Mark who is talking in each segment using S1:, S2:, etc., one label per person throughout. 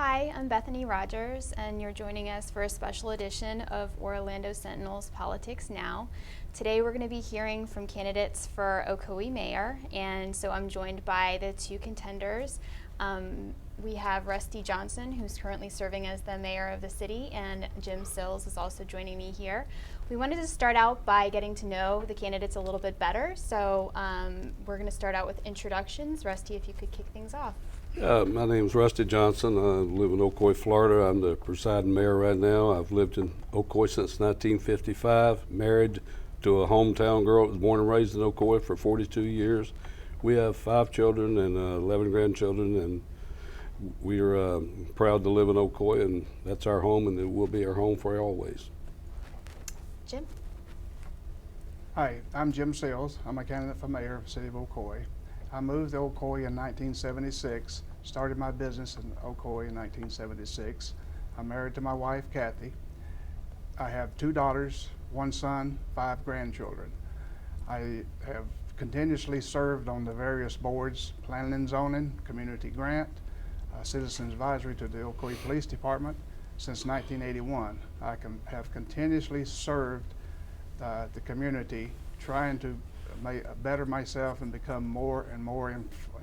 S1: Hi, I'm Bethany Rogers, and you're joining us for a special edition of Orlando Sentinel's Politics Now. Today we're going to be hearing from candidates for Ocoee mayor, and so I'm joined by the two contenders. We have Rusty Johnson, who's currently serving as the mayor of the city, and Jim Sills is also joining me here. We wanted to start out by getting to know the candidates a little bit better, so we're going to start out with introductions. Rusty, if you could kick things off.
S2: My name's Rusty Johnson. I live in Ocoee, Florida. I'm the presiding mayor right now. I've lived in Ocoee since 1955, married to a hometown girl that was born and raised in Ocoee for 42 years. We have 5 children and 11 grandchildren, and we are proud to live in Ocoee, and that's our home, and it will be our home for always.
S1: Jim?
S3: Hi, I'm Jim Sills. I'm a candidate for mayor of the city of Ocoee. I moved to Ocoee in 1976, started my business in Ocoee in 1976. I'm married to my wife, Kathy. I have 2 daughters, 1 son, 5 grandchildren. I have continuously served on the various boards, planning and zoning, community grant, citizens advisory to the Ocoee Police Department since 1981. I have continuously served the community, trying to better myself and become more and more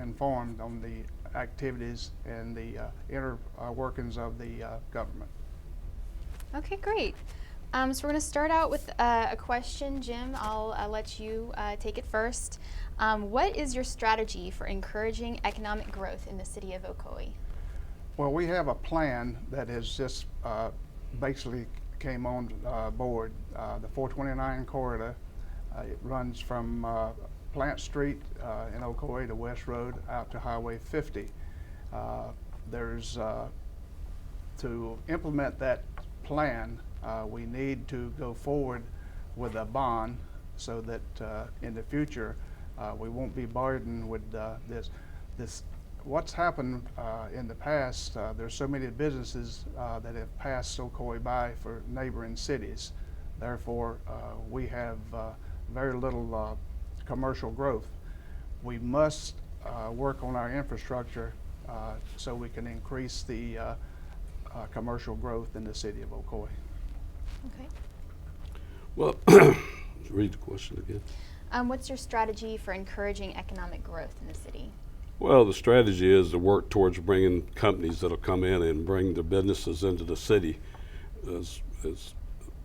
S3: informed on the activities and the inner workings of the government.
S1: Okay, great. So we're going to start out with a question. Jim, I'll let you take it first. What is your strategy for encouraging economic growth in the city of Ocoee?
S3: Well, we have a plan that has just basically came on board. The 429 corridor. It runs from Plant Street in Ocoee to West Road out to Highway 50. To implement that plan, we need to go forward with a bond so that in the future we won't be burdened with this. What's happened in the past, there's so many businesses that have passed Ocoee by for neighboring cities. Therefore, we have very little commercial growth. We must work on our infrastructure so we can increase the commercial growth in the city of Ocoee.
S1: Okay.
S2: Well, read the question again.
S1: What's your strategy for encouraging economic growth in the city?
S2: Well, the strategy is to work towards bringing companies that'll come in and bring their businesses into the city. As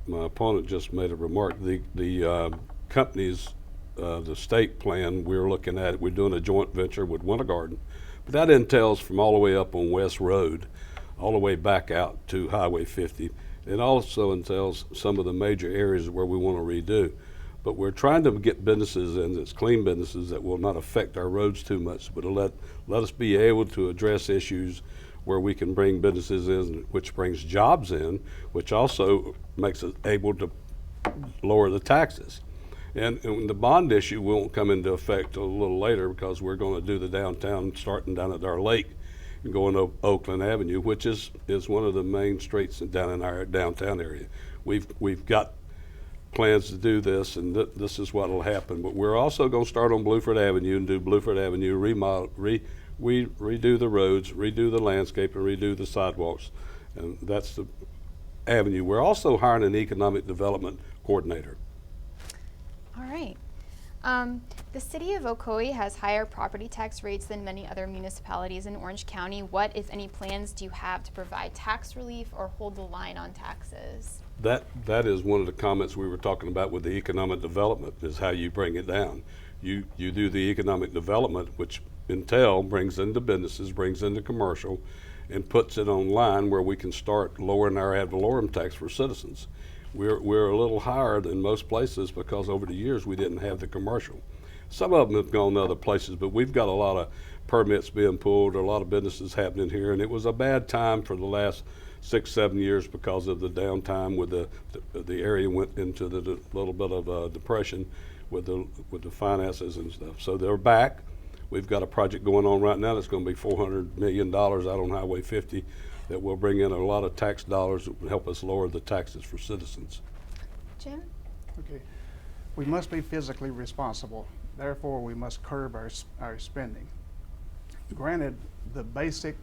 S2: my opponent just made a remark, the companies, the state plan we're looking at, we're doing a joint venture with Winter Garden, but that entails from all the way up on West Road, all the way back out to Highway 50. It also entails some of the major areas where we want to redo. But we're trying to get businesses in that's clean businesses that will not affect our roads too much, but let us be able to address issues where we can bring businesses in, which brings jobs in, which also makes us able to lower the taxes. And the bond issue won't come into effect a little later because we're going to do the downtown starting down at our lake and going up Oakland Avenue, which is one of the main streets down in our downtown area. We've got plans to do this, and this is what will happen. But we're also going to start on Blueford Avenue and do Blueford Avenue remodel, redo the roads, redo the landscape, and redo the sidewalks. And that's the avenue. We're also hiring an economic development coordinator.
S1: All right. The city of Ocoee has higher property tax rates than many other municipalities in Orange County. What, if any, plans do you have to provide tax relief or hold the line on taxes?
S2: That is one of the comments we were talking about with the economic development, is how you bring it down. You do the economic development, which brings into businesses, brings into commercial, and puts it online where we can start lowering our ad valorem tax for citizens. We're a little higher than most places because over the years we didn't have the commercial. Some of them have gone to other places, but we've got a lot of permits being pulled, a lot of businesses happening here, and it was a bad time for the last 6-7 years because of the downtime with the area went into the little bit of a depression with the finances and stuff. So they're back. We've got a project going on right now that's going to be $400 million out on Highway 50 that will bring in a lot of tax dollars that will help us lower the taxes for citizens.
S1: Jim?
S3: Okay. We must be physically responsible. Therefore, we must curb our spending. Granted, the basic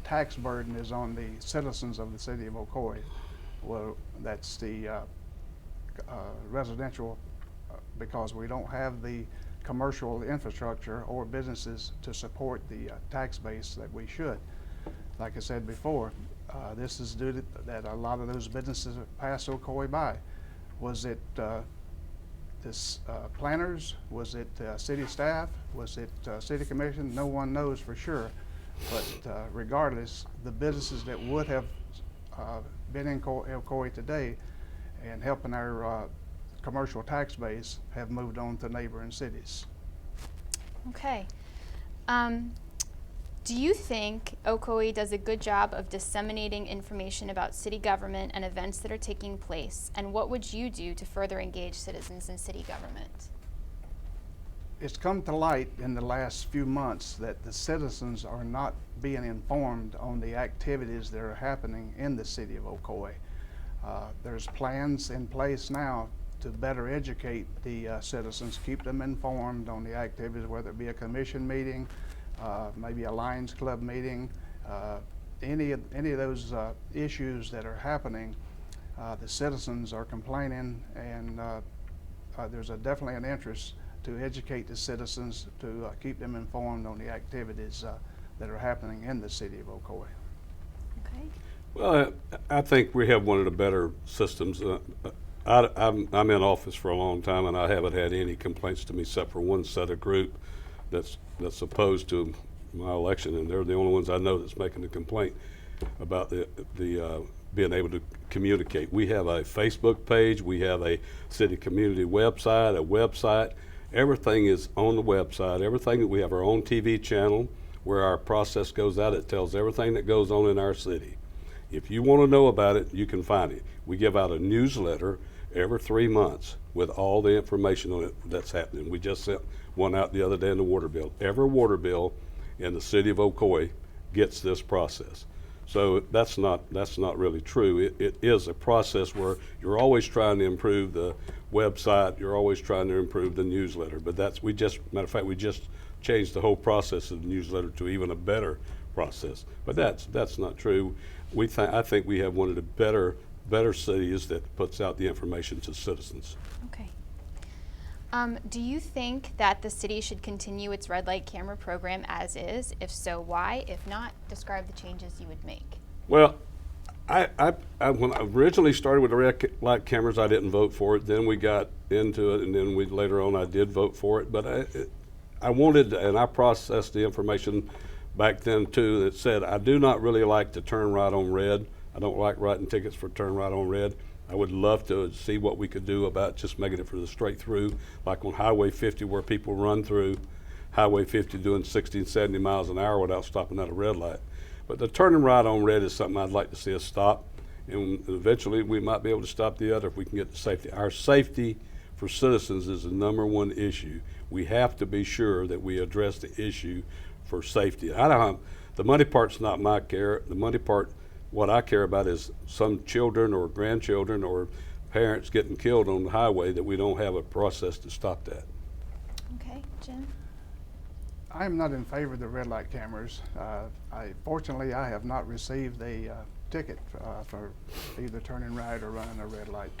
S3: tax burden is on the citizens of the city of Ocoee. Well, that's the residential, because we don't have the commercial infrastructure or businesses to support the tax base that we should. Like I said before, this is due to that a lot of those businesses passed Ocoee by. Was it this planners? Was it city staff? Was it city commission? No one knows for sure. But regardless, the businesses that would have been in Ocoee today and helping our commercial tax base have moved on to neighboring cities.
S1: Okay. Do you think Ocoee does a good job of disseminating information about city government and events that are taking place? And what would you do to further engage citizens in city government?
S3: It's come to light in the last few months that the citizens are not being informed on the activities that are happening in the city of Ocoee. There's plans in place now to better educate the citizens, keep them informed on the activities, whether it be a commission meeting, maybe a Lions Club meeting, any of those issues that are happening. The citizens are complaining, and there's definitely an interest to educate the citizens, to keep them informed on the activities that are happening in the city of Ocoee.
S1: Okay.
S2: Well, I think we have one of the better systems. I'm in office for a long time, and I haven't had any complaints to me except for one set of group that's opposed to my election, and they're the only ones I know that's making the complaint about the being able to communicate. We have a Facebook page, we have a city community website, a website. Everything is on the website. Everything, we have our own TV channel where our process goes out. It tells everything that goes on in our city. If you want to know about it, you can find it. We give out a newsletter every 3 months with all the information on it that's happening. We just sent one out the other day in the water bill. Every water bill in the city of Ocoee gets this process. So that's not really true. It is a process where you're always trying to improve the website, you're always trying to improve the newsletter. But matter of fact, we just changed the whole process of the newsletter to even a better process. But that's not true. I think we have one of the better cities that puts out the information to citizens.
S1: Okay. Do you think that the city should continue its red light camera program as is? If so, why? If not, describe the changes you would make.
S2: Well, I when I originally started with the red light cameras, I didn't vote for it. Then we got into it, and then later on I did vote for it. But I wanted, and I processed the information back then too, that said I do not really like to turn right on red. I don't like writing tickets for turn right on red. I would love to see what we could do about just making it for the straight through, like on Highway 50 where people run through Highway 50 doing 60 and 70 miles an hour without stopping at a red light. But the turning right on red is something I'd like to see us stop, and eventually we might be able to stop the other if we can get the safety. Our safety for citizens is the #1 issue. We have to be sure that we address the issue for safety. The money part's not my care. The money part, what I care about is some children or grandchildren or parents getting killed on the highway, that we don't have a process to stop that.
S1: Okay, Jim?
S3: I'm not in favor of the red light cameras. Fortunately, I have not received a ticket for either turning right or running a red light.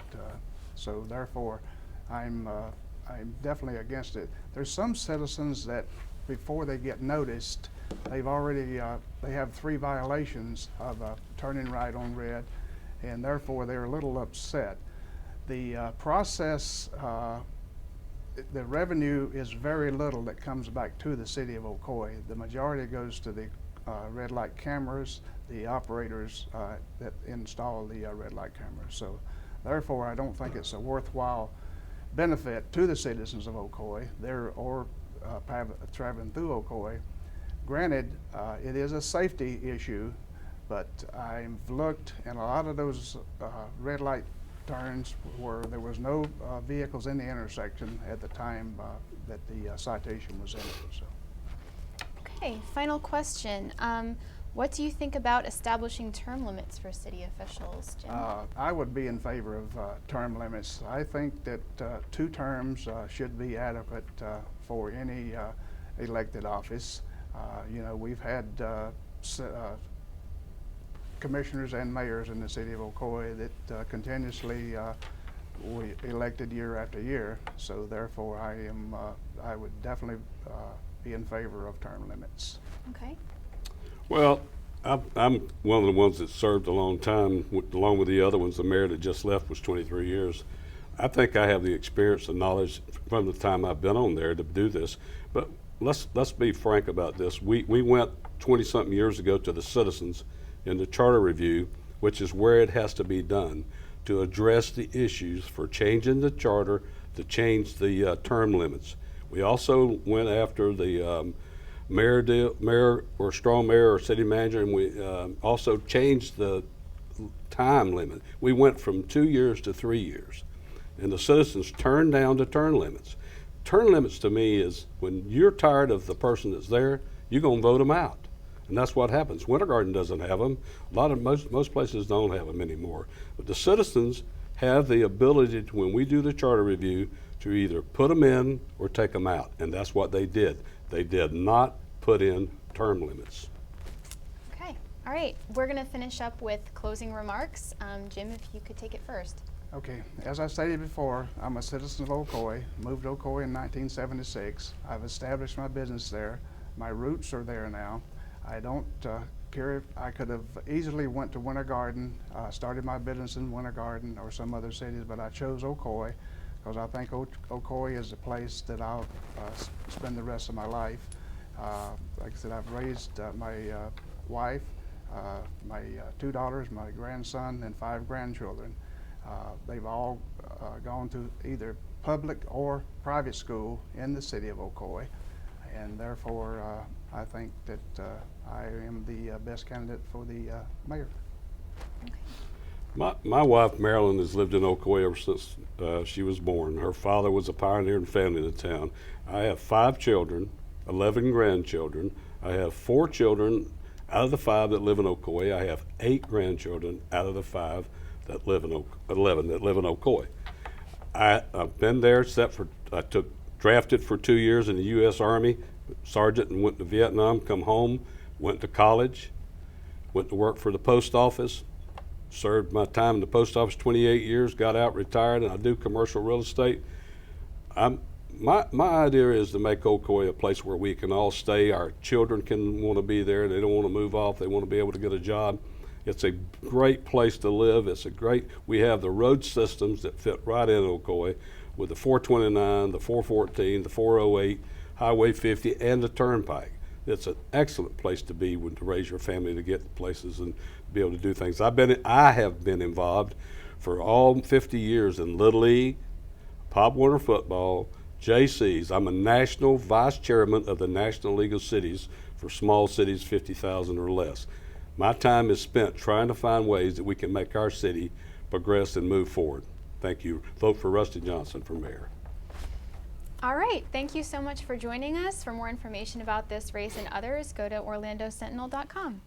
S3: So therefore, I'm definitely against it. There's some citizens that before they get noticed, they've already they have 3 violations of turning right on red, and therefore they're a little upset. The process, the revenue is very little that comes back to the city of Ocoee. The majority goes to the red light cameras, the operators that install the red light cameras. So therefore, I don't think it's a worthwhile benefit to the citizens of Ocoee or traveling through Ocoee. Granted, it is a safety issue, but I've looked, and a lot of those red light turns where there was no vehicles in the intersection at the time that the citation was entered. So.
S1: Okay, final question. What do you think about establishing term limits for city officials, Jim?
S3: I would be in favor of term limits. I think that 2 terms should be adequate for any elected office. You know, we've had commissioners and mayors in the city of Ocoee that continuously we elected year after year. So therefore, I would definitely be in favor of term limits.
S1: Okay.
S2: Well, I'm one of the ones that served a long time, along with the other ones. The mayor that just left was 23 years. I think I have the experience and knowledge from the time I've been on there to do this. But let's be frank about this. We went 20-something years ago to the citizens in the charter review, which is where it has to be done, to address the issues for changing the charter, to change the term limits. We also went after the mayor or strong mayor or city manager, and we also changed the time limit. We went from 2 years to 3 years, and the citizens turned down the term limits. Term limits to me is when you're tired of the person that's there, you're gonna vote them out. And that's what happens. Winter Garden doesn't have them. Most places don't have them anymore. But the citizens have the ability to, when we do the charter review, to either put them in or take them out. And that's what they did. They did not put in term limits.
S1: Okay. All right. We're going to finish up with closing remarks. Jim, if you could take it first.
S3: Okay, as I stated before, I'm a citizen of Ocoee, moved to Ocoee in 1976. I've established my business there. My roots are there now. I don't care if I could have easily went to Winter Garden, started my business in Winter Garden or some other cities, but I chose Ocoee because I think Ocoee is a place that I'll spend the rest of my life. Like I said, I've raised my wife, my 2 daughters, my grandson, and 5 grandchildren. They've all gone to either public or private school in the city of Ocoee, and therefore I think that I am the best candidate for the mayor.
S1: Okay.
S2: My wife Marilyn has lived in Ocoee ever since she was born. Her father was a pioneer and family in the town. I have 5 children, 11 grandchildren. I have 4 children out of the 5 that live in Ocoee. I have 8 grandchildren out of the 5 that live in 11 that live in Ocoee. I've been there except for I took drafted for 2 years in the U.S. Army, sergeant, and went to Vietnam, come home, went to college, went to work for the post office, served my time in the post office 28 years, got out, retired, and I do commercial real estate. My idea is to make Ocoee a place where we can all stay. Our children can want to be there. They don't want to move off. They want to be able to get a job. It's a great place to live. We have the road systems that fit right in Ocoee with the 429, the 414, the 408, Highway 50, and the Turnpike. It's an excellent place to be to raise your family, to get places and be able to do things. I have been involved for all 50 years in Little League, Pop Warner football, JCs. I'm a national vice chairman of the National League of Cities for small cities 50,000 or less. My time is spent trying to find ways that we can make our city progress and move forward. Thank you. Vote for Rusty Johnson for mayor.
S1: All right. Thank you so much for joining us. For more information about this race and others, go to orlandosentinel.com.